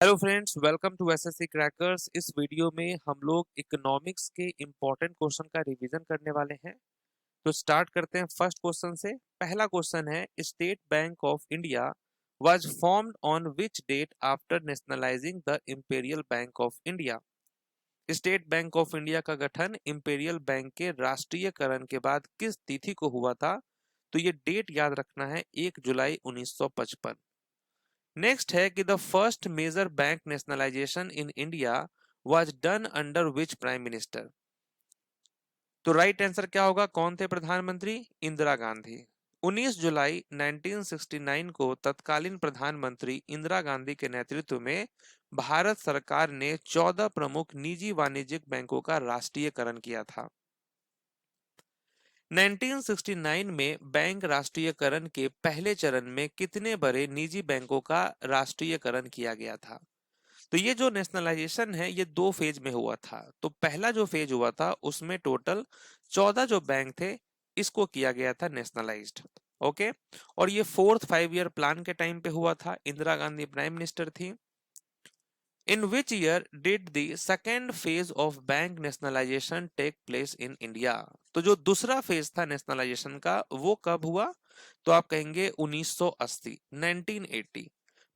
Hello friends, welcome to SSC crackers. इस video में हम लोग इकोनॉमिक्स के इम्पोर्टेंट क्वेश्चन का रिवीजन करने वाले हैं। तो स्टार्ट करते हैं फर्स्ट क्वेश्चन से। पहला क्वेश्चन है, State Bank of India was formed on which date after nationalising the Imperial Bank of India. State Bank of India का गठन इंपीरियल बैंक के राष्ट्रीयकरण के बाद किस तिथि को हुआ था? तो ये डेट याद रखना है, 1 जुलाई 1955। नेक्स्ट है कि the first major bank nationalisation in India was done under which prime minister. तो राइट आंसर क्या होगा? कौन थे प्रधानमंत्री? इंदिरा गांधी। 19 जुलाई 1969 को तत्कालीन प्रधानमंत्री इंदिरा गांधी के नेतृत्व में भारत सरकार ने 14 प्रमुख निजी वाणिज्यिक बैंकों का राष्ट्रीयकरण किया था। 1969 में बैंक राष्ट्रीयकरण के पहले चरण में कितने बड़े निजी बैंकों का राष्ट्रीयकरण किया गया था? तो ये जो नेशनलाइजेशन है ये 2 फेज में हुआ था। तो पहला जो फेज हुआ था उसमें टोटल 14 जो बैंक थे इसको किया गया था नेशनलाइज्ड। ओके, और ये 4th 5 ईयर प्लान के टाइम पे हुआ था। इंदिरा गांधी प्राइम मिनिस्टर थी। In which year did the second phase of bank nationalisation take place in India. तो जो दूसरा फेज था नेशनलाइजेशन का वो कब हुआ? तो आप कहेंगे 1980, 1980।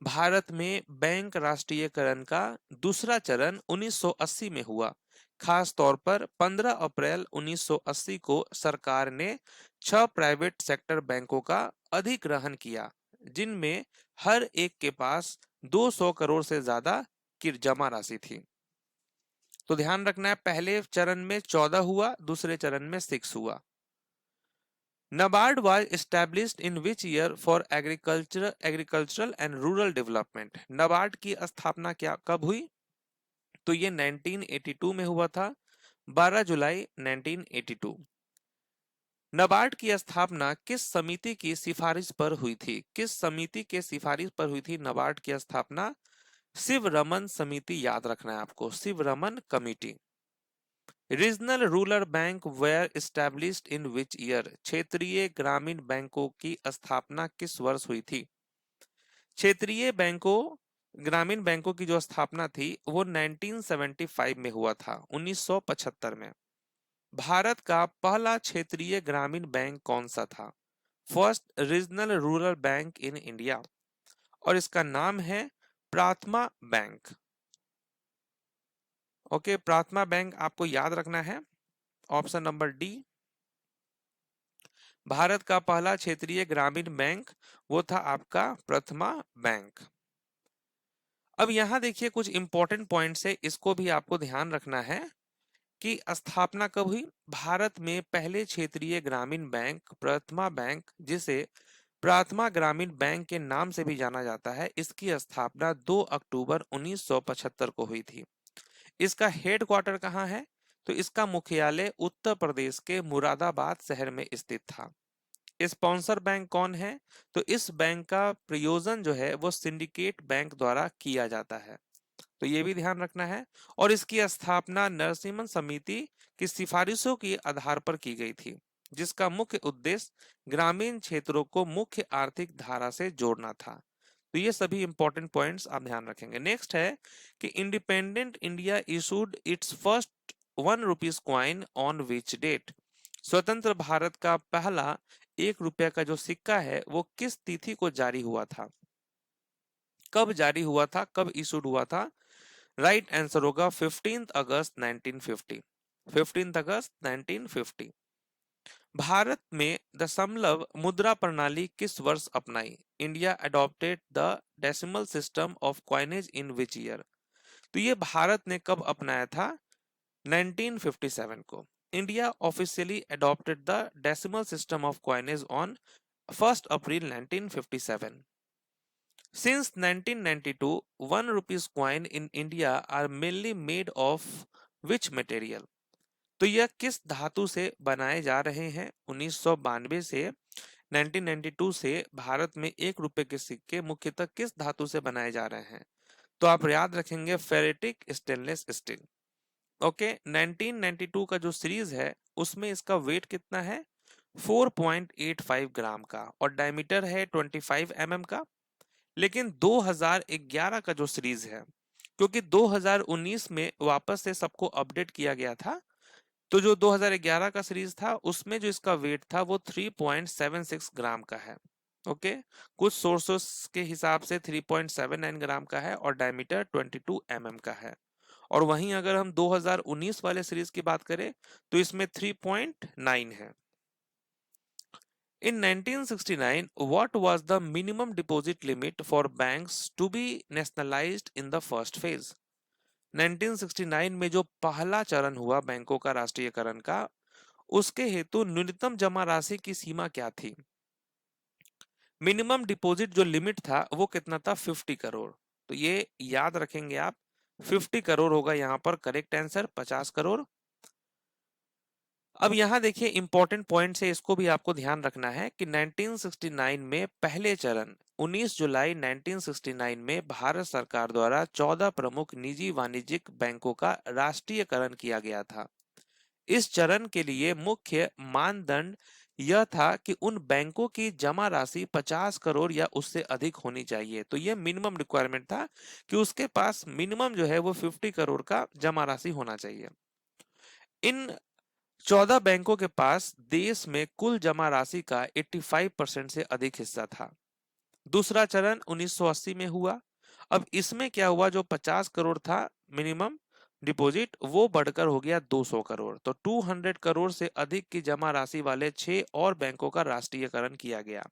भारत में बैंक राष्ट्रीयकरण का दूसरा चरण 1980 में हुआ। खास तौर पर 15 अप्रैल 1980 को सरकार ने 6 प्राइवेट सेक्टर बैंकों का अधिग्रहण किया, जिनमें हर एक के पास 200 करोड़ से ज्यादा की जमा राशि थी। तो ध्यान रखना है, पहले चरण में 14 हुआ, दूसरे चरण में 6 हुआ। NABARD was established in which year for agricultural and rural development। NABARD की स्थापना क्या कब हुई? तो ये 1982 में हुआ था, 12 जुलाई 1982। NABARD की स्थापना किस समिति की सिफारिश पर हुई थी? किस समिति के सिफारिश पर हुई थी NABARD की स्थापना? शिवरमन समिति याद रखना है आपको, Shivaraman committee. Regional rural bank were established in which year. क्षेत्रीय ग्रामीण बैंकों की स्थापना किस वर्ष हुई थी? क्षेत्रीय बैंकों ग्रामीण बैंकों की जो स्थापना थी वो 1975 में हुआ था, 1975 में। भारत का पहला क्षेत्रीय ग्रामीण बैंक कौन सा था? First regional rural bank in India, और इसका नाम है Prathama bank. Okay, Prathama bank आपको याद रखना है, ऑप्शन नंबर डी। भारत का पहला क्षेत्रीय ग्रामीण बैंक वो था आपका प्रथमा बैंक। अब यहां देखिए कुछ इंपॉर्टेंट पॉइंट्स है, इसको भी आपको ध्यान रखना है कि स्थापना कब हुई। भारत में पहले क्षेत्रीय ग्रामीण बैंक प्रथमा बैंक, जिसे प्राथमा ग्रामीण बैंक के नाम से भी जाना जाता है, इसकी स्थापना 2 अक्टूबर 1975 को हुई थी। इसका हेडक्वार्टर कहाँ है? तो इसका मुख्यालय उत्तर प्रदेश के मुरादाबाद शहर में स्थित था। स्पॉन्सर बैंक कौन है? तो इस बैंक का प्रयोजन जो है वो सिंडिकेट बैंक द्वारा किया जाता है, तो ये भी ध्यान रखना है। और इसकी स्थापना नरसिम्हन समिति की सिफारिशों के आधार पर की गई थी, जिसका मुख्य उद्देश्य ग्रामीण क्षेत्रों को मुख्य आर्थिक धारा से जोड़ना था। तो ये सभी इंपॉर्टेंट पॉइंट्स आप ध्यान रखेंगे। नेक्स्ट है कि independent India issued its first 1 rupees coin on which date. स्वतंत्र भारत का पहला 1 रुपया का जो सिक्का है वो किस तिथि को जारी हुआ था? कब जारी हुआ था, कब इशूड हुआ था? राइट आंसर होगा 15 अगस्त 1950। 15 अगस्त 1950। भारत में दशमलव मुद्रा प्रणाली किस वर्ष अपनाई? India adopted the decimal system of coinage in which year. तो ये भारत ने कब अपनाया था? 1957 को। India officially adopted the decimal system of coinage on 1 April 1957। Since 1992, 1 rupees coin in India are mainly made of which material? तो यह किस धातु से बनाए जा रहे हैं? 1992 से 1992 से भारत में 1 रुपए के सिक्के मुख्यतः किस धातु से बनाए जा रहे हैं? तो आप याद रखेंगे फेरेटिक स्टेनलेस स्टील। ओके, 1992 का जो सीरीज है उसमें इसका वेट कितना है? 4.85 ग्राम का, और डायमीटर है 25 mm का। लेकिन 2011 का जो सीरीज है, क्योंकि 2019 में वापस से सबको अपडेट किया गया था, तो जो 2011 का सीरीज था उसमें जो इसका वेट था वो 3.76 ग्राम का है। ओके, कुछ सोर्सेस के हिसाब से 3.79 ग्राम का है और डायमीटर 22 mm का है। और वहीं अगर हम 2019 वाले सीरीज की बात करें तो इसमें 3.9 है। In 1969, what was the minimum deposit limit for banks to be nationalized in the first phase? 1969 में जो पहला चरण हुआ बैंकों का राष्ट्रीयकरण का, उसके हेतु न्यूनतम जमा राशि की सीमा क्या थी? मिनिमम डिपॉजिट जो लिमिट था वो कितना था? 50 करोड़। तो ये याद रखेंगे आप, 50 करोड़ होगा यहाँ पर करेक्ट आंसर, 50 करोड़। अब यहाँ देखिए इंपॉर्टेंट पॉइंट है, इसको भी आपको ध्यान रखना है कि 1969 में पहले चरण 19 जुलाई 1969 में भारत सरकार द्वारा 14 प्रमुख निजी वाणिज्यिक बैंकों का राष्ट्रीयकरण किया गया था। इस चरण के लिए मुख्य मानदंड यह था कि उन बैंकों की जमा राशि 50 करोड़ या उससे अधिक होनी चाहिए। तो यह मिनिमम रिक्वायरमेंट था कि उसके पास मिनिमम जो है वो 50 करोड़ का जमा राशि होना चाहिए। इन 14 बैंकों के पास देश में कुल जमा राशि का 85% से अधिक हिस्सा था। दूसरा चरण 1980 में हुआ। अब इसमें क्या हुआ, जो 50 करोड़ था मिनिमम डिपॉजिट वो बढ़कर हो गया 200 करोड़। तो 200 करोड़ से अधिक की जमा राशि वाले 6 और बैंकों का राष्ट्रीयकरण किया गया।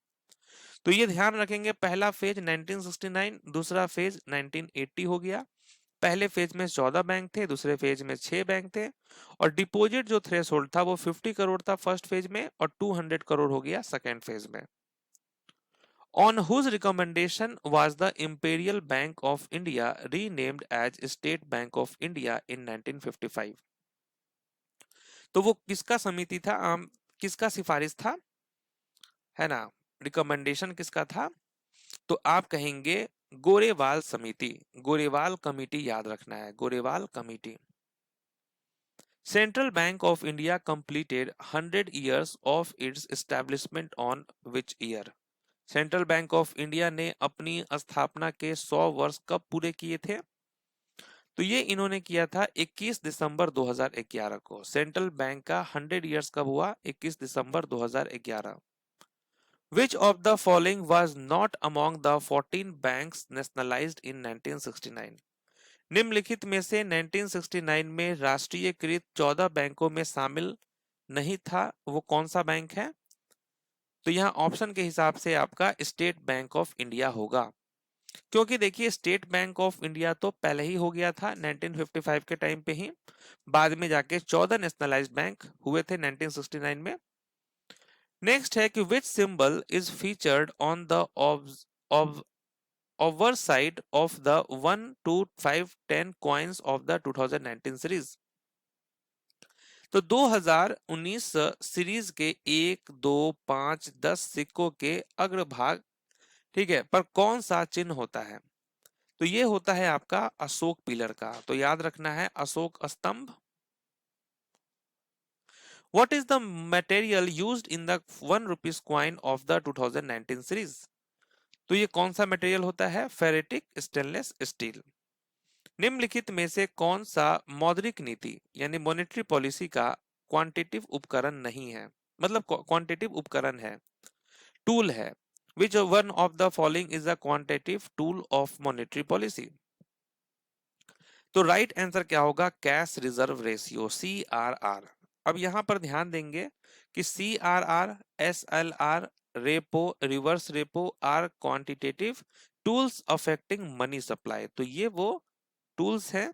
तो ये ध्यान रखेंगे, पहला फेज 1969, दूसरा फेज 1980 हो गया। पहले फेज में 14 बैंक थे, दूसरे फेज में 6 बैंक थे, और डिपॉजिट जो थ्रेशोल्ड था वो 50 करोड़ था फर्स्ट फेज में और 200 करोड़ हो गया सेकेंड फेज में। On whose recommendation was the Imperial Bank of India renamed as State Bank of India in 1955? तो वो किसका समिति था, किसका सिफारिश था, है ना? रिकमेंडेशन किसका था? तो आप कहेंगे गोरेवाल समिति, गोरेवाल कमेटी याद रखना है, गोरेवाल committee. Central Bank of India completed 100 years of its establishment on which year? Central bank of India ने अपनी स्थापना के 100 वर्ष कब पूरे किए थे? तो ये इन्होंने किया था 21 दिसंबर 2011 को। सेंट्रल बैंक का 100 इयर्स कब हुआ? 21 दिसंबर 2011। Which of the following was not among the 14 banks nationalized in 1969? निम्नलिखित में से 1969 में राष्ट्रीयकृत 14 बैंकों में शामिल नहीं था, वो कौन सा बैंक है? तो यहाँ ऑप्शन के हिसाब से आपका स्टेट बैंक ऑफ इंडिया होगा, क्योंकि देखिए स्टेट बैंक ऑफ इंडिया तो पहले ही हो गया था 1955 के टाइम पे ही, बाद में जाके 14 नेशनलाइज्ड बैंक हुए थे 1969 में। नेक्स्ट है कि विच symbol is featured on the hour side of the 1 2 5 10 coins of the 2019 series? तो 2019 सीरीज के 1 2 5 10 सिक्कों के अग्रभाग, ठीक है, पर कौन सा चिन्ह होता है? तो ये होता है आपका अशोक पिलर का, तो याद रखना है अशोक स्तंभ। What is the material used in the 1 rupees coin of the 2019 series? तो ये कौन सा मटेरियल होता है? Ferritic stainless steel. निम्नलिखित में से कौन सा मौद्रिक नीति यानी मॉनेटरी पॉलिसी का क्वांटिटिव उपकरण नहीं है, मतलब क्वांटिटिव उपकरण है, टूल है? Which one of the following is a quantitative tool of monetary policy? तो राइट आंसर क्या होगा? Cash reserve ratio, CRR। अब यहां पर ध्यान देंगे कि CRR, SLR, repo, reverse repo are quantitative tools affecting money supply. तो ये वो टूल्स हैं।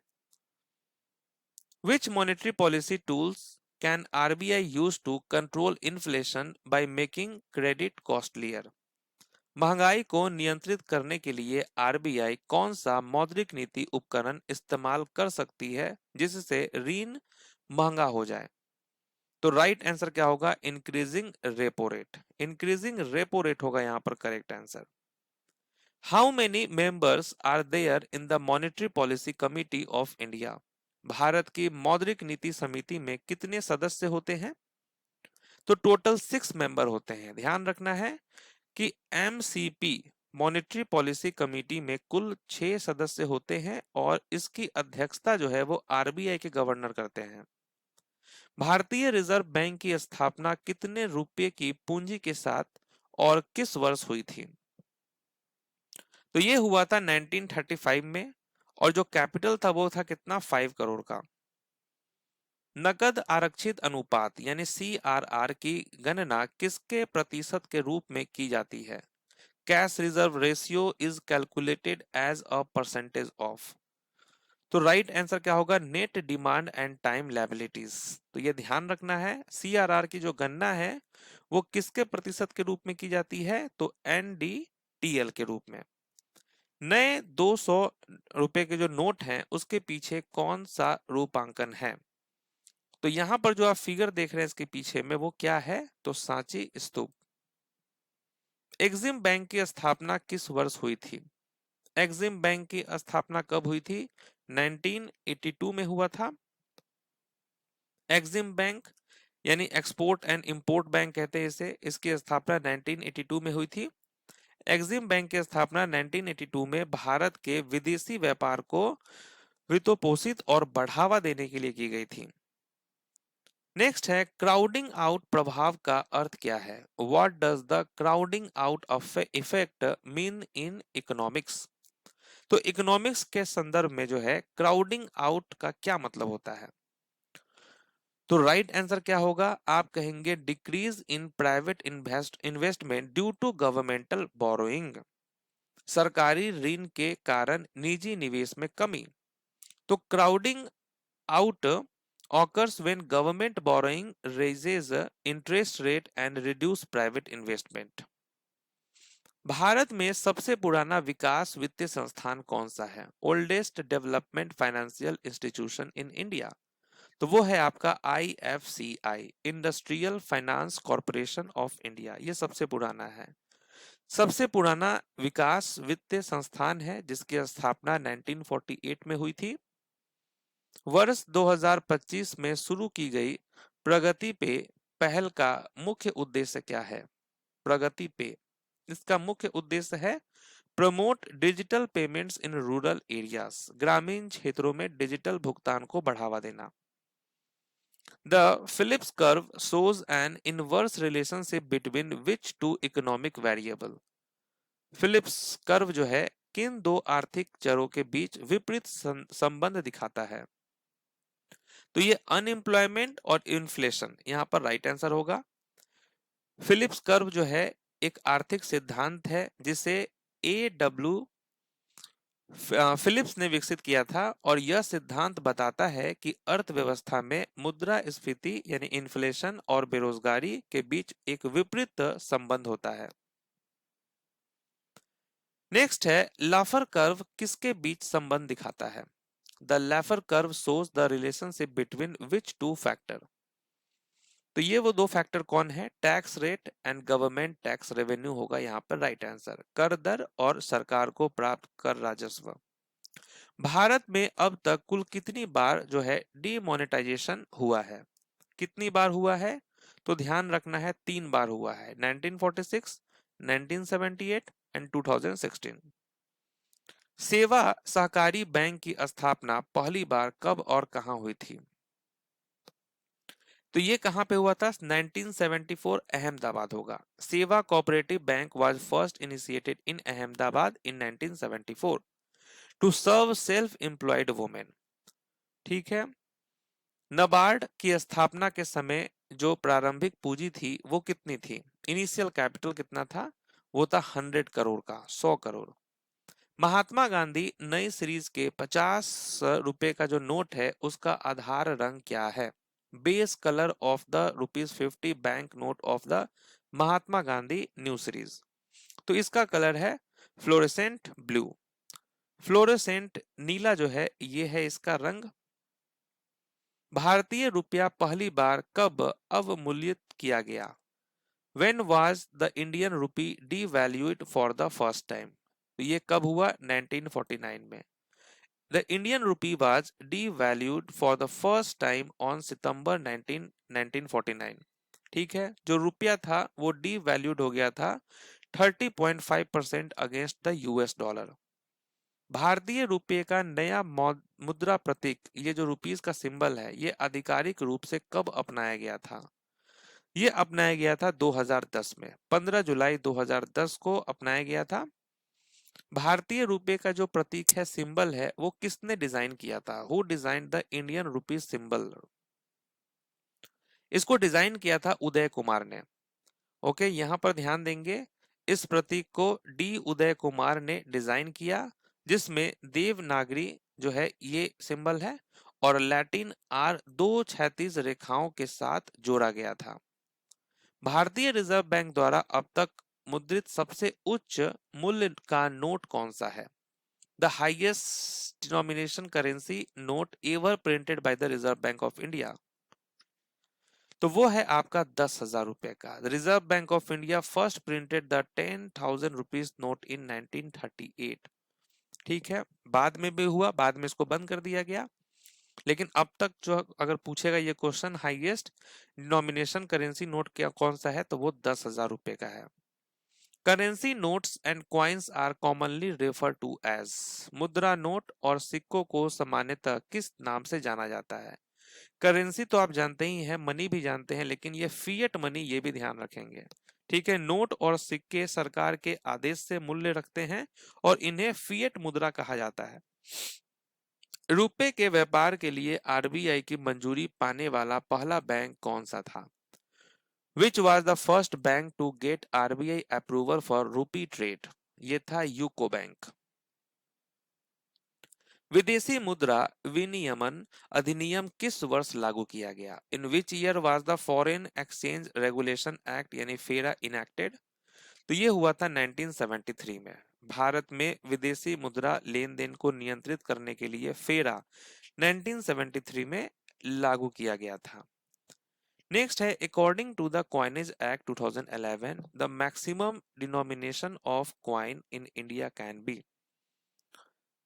Which monetary policy tools can RBI use to control inflation by making credit costlier? महंगाई को नियंत्रित करने के लिए आरबीआई कौन सा मौद्रिक नीति उपकरण इस्तेमाल कर सकती है जिससे ऋण महंगा हो जाए? तो राइट आंसर क्या होगा? Increasing repo rate, increasing repo rate होगा यहां पर correct answer. How many members are there in the monetary policy committee of India? Bharat की मौद्रिक नीति समिति में कितने सदस्य होते हैं? तो टोटल 6 मेंबर होते हैं। ध्यान रखना है कि एमसीपी मॉनेटरी पॉलिसी कमेटी में कुल 6 सदस्य होते हैं और इसकी अध्यक्षता जो है वो आरबीआई के गवर्नर करते हैं। भारतीय रिजर्व बैंक की स्थापना कितने रुपए की पूंजी के साथ और किस वर्ष हुई थी? तो ये हुआ था 1935 में और जो कैपिटल था वो था कितना, 5 करोड़ का। नकद आरक्षित अनुपात यानी सीआरआर की गणना किसके प्रतिशत के रूप में की जाती है? Cash reserve ratio is calculated as a percentage of. तो राइट आंसर क्या होगा, net demand and time liabilities. तो ये ध्यान रखना है, सीआरआर की जो गणना है वो किसके प्रतिशत के रूप में की जाती है, तो एनडीटीएल के रूप में। नए 200 रुपए के जो नोट हैं उसके पीछे कौन सा रूपांकन है? तो यहां पर जो आप फिगर देख रहे हैं इसके पीछे में वो क्या है, तो सांची स्तूप। एक्सिम बैंक की स्थापना किस वर्ष हुई थी? एक्सिम बैंक की स्थापना कब हुई थी? 1982 में हुआ था। एक्सिम बैंक यानी एक्सपोर्ट एंड इंपोर्ट बैंक कहते हैं इसे, इसकी स्थापना 1982 में हुई थी। एक्सिम बैंक की स्थापना 1982 में भारत के विदेशी व्यापार को वित्तपोषित और बढ़ावा देने के लिए की गई थी। नेक्स्ट है क्राउडिंग आउट प्रभाव का अर्थ क्या है? What does the crowding out effect mean in economics? तो इकोनॉमिक्स के संदर्भ में जो है क्राउडिंग आउट का क्या मतलब होता है? तो राइट आंसर क्या होगा, आप कहेंगे decrease in private investment due to governmental borrowing. सरकारी ऋण के कारण निजी निवेश में कमी। तो crowding out occurs when government borrowing raises interest rate and reduce private investment। Bharat में सबसे पुराना विकास वित्तीय संस्थान कौन सा है? ओल्डेस्ट डेवलपमेंट फाइनेंशियल इंस्टीट्यूशन इन इंडिया। तो वो है आपका IFCI, industrial finance corporation of India. ये सबसे पुराना है, सबसे पुराना विकास वित्तीय संस्थान है जिसकी स्थापना 1948 में हुई थी। वर्ष 2025 में शुरू की गई प्रगति पे पहल का मुख्य उद्देश्य क्या है? प्रगति पे इसका मुख्य उद्देश्य है promote digital payments in rural areas, ग्रामीण क्षेत्रों में डिजिटल भुगतान को बढ़ावा देना। The Phillips curve shows an inverse relationship between which two economic variable? Phillips curve जो है किन दो आर्थिक चरों के बीच विपरीत संबंध दिखाता है? तो ये अनएम्प्लॉयमेंट और इन्फ्लेशन, यहां पर राइट आंसर होगा। फिलिप्स कर्व जो है एक आर्थिक सिद्धांत है जिसे ए डब्ल्यू फिलिप्स ने विकसित किया था और यह सिद्धांत बताता है कि अर्थव्यवस्था में मुद्रास्फीति यानी इन्फ्लेशन और बेरोजगारी के बीच एक विपरीत संबंध होता है। नेक्स्ट है लाफर कर्व किसके बीच संबंध दिखाता है? The लाफर curve shows the relationship between which two factor? तो ये वो दो फैक्टर कौन है? Tax rate and government tax revenue होगा यहाँ पर राइट आंसर। कर दर और सरकार को प्राप्त कर राजस्व। भारत में अब तक कुल कितनी बार जो है डीमोनेटाइजेशन हुआ है? कितनी बार हुआ है? तो ध्यान रखना है 3 बार हुआ है, 1946, 1978 एंड 2016। सेवा सहकारी बैंक की स्थापना पहली बार कब और कहां हुई थी? तो ये कहां पे हुआ था? 1974 अहमदाबाद होगा। सेवा cooperative bank was first initiated in Ahmedabad in 1974 to serve self employed women. ठीक है। नबार्ड की स्थापना के समय जो प्रारंभिक पूंजी थी वो कितनी थी? इनिशियल कैपिटल कितना था? वो था 100 करोड़ का, 100 करोड़। महात्मा गांधी नई सीरीज के 50 रुपए का जो नोट है उसका आधार रंग क्या है? Base colour of the ₹50 bank note of the Mahatma Gandhi new series. तो इसका कलर है फ्लोरेसेंट ब्लू। फ्लोरेसेंट नीला जो है ये है इसका रंग। भारतीय रुपया पहली बार कब अवमूल्यित किया गया? When was the Indian rupee devalued for the first time? तो ये कब हुआ? 1949 में। The Indian rupee was devalued for the first time on September 1949। ठीक है, जो रुपया था वो devalued हो गया था 30.5% अगेंस्ट द यूएस डॉलर। भारतीय रुपये का नया मुद्रा प्रतीक, ये जो रुपीस का सिंबल है, ये आधिकारिक रूप से कब अपनाया गया था? ये अपनाया गया था 2010 में, 15 जुलाई 2010 को अपनाया गया था। भारतीय रुपये का जो प्रतीक है, सिंबल है, वो किसने डिजाइन किया था? Who design the Indian rupee symbol? इसको डिजाइन किया था उदय कुमार ने। ओके, यहां पर ध्यान देंगे, इस प्रतीक को डी उदय कुमार ने डिजाइन किया, जिसमें देवनागरी जो है ये सिंबल है और लैटिन आर दो क्षैतिज रेखाओं के साथ जोड़ा गया था। भारतीय रिजर्व बैंक द्वारा अब तक मुद्रित सबसे उच्च मूल्य का नोट कौन सा है? The highest denomination currency note ever printed by the Reserve Bank of India, तो वो है आपका 10,000 रुपए का। Reserve Bank of India first printed the 10,000 rupees note in 1938। ठीक है, बाद में भी हुआ, बाद में इसको बंद कर दिया गया, लेकिन अब तक जो अगर पूछेगा ये question, highest denomination currency note क्या कौन सा है, तो वो 10,000 रुपए का है। Currency notes and coins are commonly refer to as, मुद्रा नोट और सिक्कों को सामान्यतः किस नाम से जाना जाता है? करेंसी तो आप जानते ही हैं, मनी भी जानते हैं, लेकिन ये फिएट मनी, ये भी ध्यान रखेंगे। ठीक है, नोट और सिक्के सरकार के आदेश से मूल्य रखते हैं और इन्हें फिएट मुद्रा कहा जाता है। रुपए के व्यापार के लिए आरबीआई की मंजूरी पाने वाला पहला बैंक कौन सा था? Which was the first bank to get RBI approval for rupee trade? ये था यूको बैंक। विदेशी मुद्रा विनियमन अधिनियम किस वर्ष लागू किया गया? In which year was the foreign exchange regulation act यानी फेरा इनेक्टेड? तो ये हुआ था 1973 में। भारत में विदेशी मुद्रा लेन देन को नियंत्रित करने के लिए फेरा 1973 में लागू किया गया था। नेक्स्ट है, according to the coinage act 2011 the maximum denomination of coin in India can be.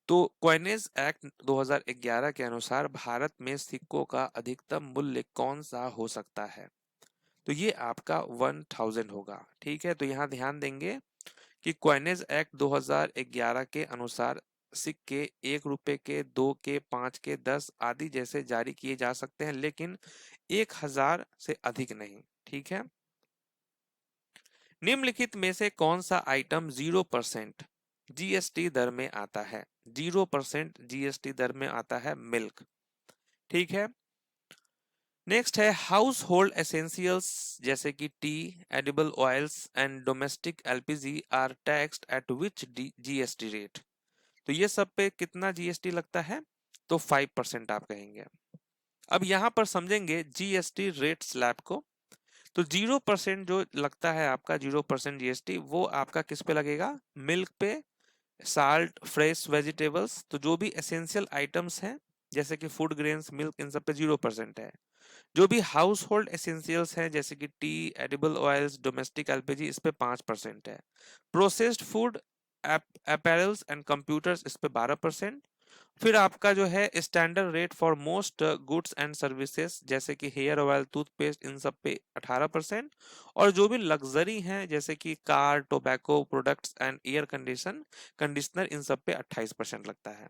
तो कॉइनेज एक्ट 2011 के अनुसार भारत में सिक्कों का अधिकतम मूल्य कौन सा हो सकता है? तो ये आपका 1000 होगा। ठीक है, तो यहाँ ध्यान देंगे कि कॉइनेज एक्ट 2011 के अनुसार सिक्के 1 रुपए के, 2 के, 5 के, 10 आदि जैसे जारी किए जा सकते हैं, लेकिन 1000 से अधिक नहीं। ठीक है, निम्नलिखित में से कौन सा आइटम 0% जीएसटी दर में आता है? 0% जीएसटी दर में आता है मिल्क। ठीक है, नेक्स्ट है, हाउस होल्ड एसेंशियल्स जैसे कि tea, edible oils and domestic LPG are taxed at which GST rate? तो ये सब पे कितना जीएसटी लगता है? तो 5% आप कहेंगे। अब यहां पर समझेंगे जीएसटी रेट स्लैब को। तो 0% जो लगता है आपका 0% जीएसटी, वो आपका किस पे लगेगा? मिल्क पे, साल्ट, फ्रेश वेजिटेबल्स, तो जो भी एसेंशियल आइटम्स हैं जैसे कि फूड ग्रेन्स, मिल्क, इन सब पे 0% है। जो भी हाउस होल्ड एसेंशियल्स हैं जैसे कि tea, edible oils, domestic LPG, इस पे 5% है। Processed food, apparels and computers, इस पे 12%। फिर आपका जो है standard rate for most goods and services जैसे कि हेयर ऑयल, टूथपेस्ट, इन सब पे 18%। और जो भी लग्जरी हैं जैसे कि car, tobacco products and air conditioner, इन सब पे 28% लगता है।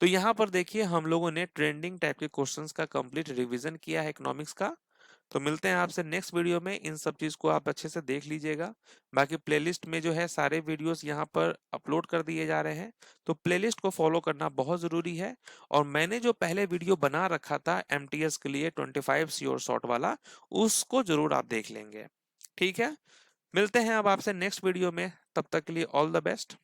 तो यहाँ पर देखिए, हम लोगों ने ट्रेंडिंग टाइप के क्वेश्चंस का कंप्लीट रिवीजन किया है इकोनॉमिक्स का। तो मिलते हैं आपसे नेक्स्ट वीडियो में, इन सब चीज को आप अच्छे से देख लीजिएगा। बाकी प्लेलिस्ट में जो है सारे वीडियोस यहाँ पर अपलोड कर दिए जा रहे हैं, तो प्लेलिस्ट को फॉलो करना बहुत जरूरी है। और मैंने जो पहले वीडियो बना रखा था एमटीएस के लिए 25 श्योर शॉट वाला, उसको जरूर आप देख लेंगे। ठीक है, मिलते हैं अब आपसे नेक्स्ट वीडियो में, तब तक के लिए ऑल द बेस्ट।